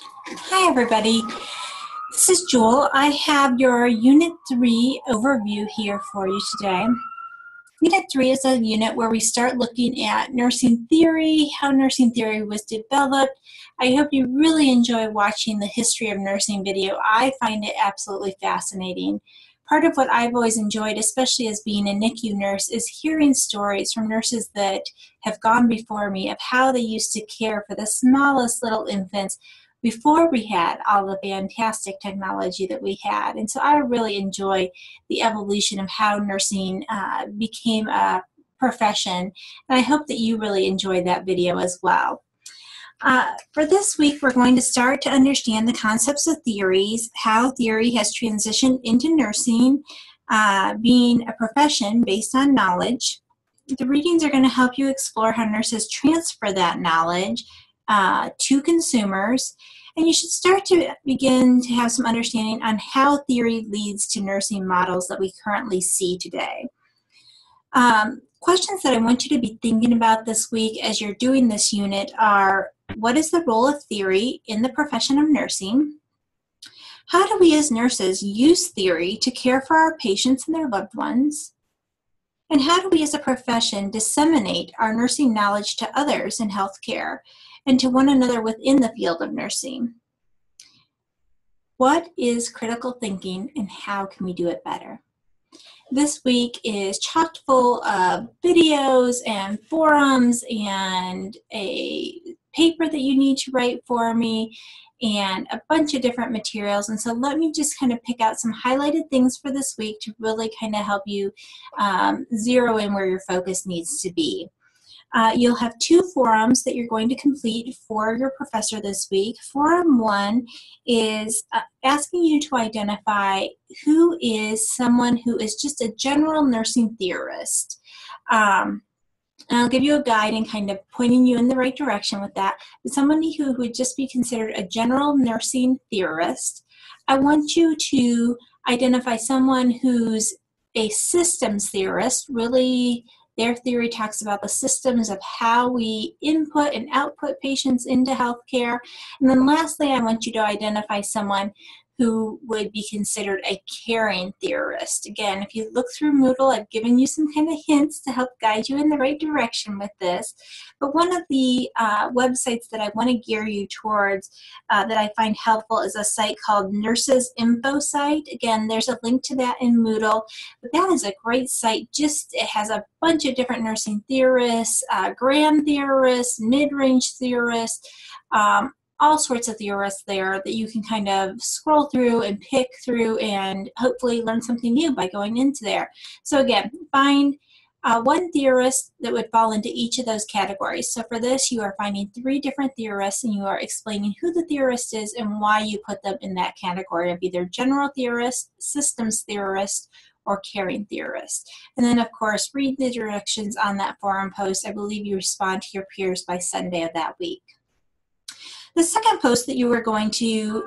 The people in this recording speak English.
Hi everybody, this is Jewel. I have your Unit 3 overview here for you today. Unit 3 is a unit where we start looking at nursing theory, how nursing theory was developed. I hope you really enjoy watching the history of nursing video. I find it absolutely fascinating. Part of what I've always enjoyed, especially as being a NICU nurse, is hearing stories from nurses that have gone before me of how they used to care for the smallest little infants before we had all the fantastic technology that we had. And so I really enjoy the evolution of how nursing became a profession. And I hope that you really enjoyed that video as well. For this week, we're going to start to understand the concepts of theories, how theory has transitioned into nursing, being a profession based on knowledge. The readings are going to help you explore how nurses transfer that knowledge to consumers, and you should start to begin to have some understanding on how theory leads to nursing models that we currently see today. Questions that I want you to be thinking about this week as you're doing this unit are, what is the role of theory in the profession of nursing? How do we as nurses use theory to care for our patients and their loved ones? And how do we as a profession disseminate our nursing knowledge to others in healthcare and to one another within the field of nursing? What is critical thinking and how can we do it better? This week is chock full of videos and forums and a paper that you need to write for me and a bunch of different materials. And so let me just kind of pick out some highlighted things for this week to really kind of help you zero in where your focus needs to be. You'll have two forums that you're going to complete for your professor this week. Forum 1 is asking you to identify who is someone who is just a general nursing theorist. And I'll give you a guide and kind of pointing you in the right direction with that. But somebody who would just be considered a general nursing theorist. I want you to identify someone who's a systems theorist. Really, their theory talks about the systems of how we input and output patients into healthcare. And then lastly, I want you to identify someone who would be considered a caring theorist. Again, if you look through Moodle, I've given you some kind of hints to help guide you in the right direction with this. But one of the websites that I want to gear you towards that I find helpful is a site called Nurses Info Site. Again, there's a link to that in Moodle. But that is a great site. It has a bunch of different nursing theorists, grand theorists, mid-range theorists, all sorts of theorists there that you can kind of scroll through and pick through and hopefully learn something new by going into there. So again, find one theorist that would fall into each of those categories. So for this, you are finding 3 different theorists and you are explaining who the theorist is and why you put them in that category of either general theorist, systems theorist, or caring theorist. And then of course, read the directions on that forum post. I believe you respond to your peers by Sunday of that week. The second post that you are going to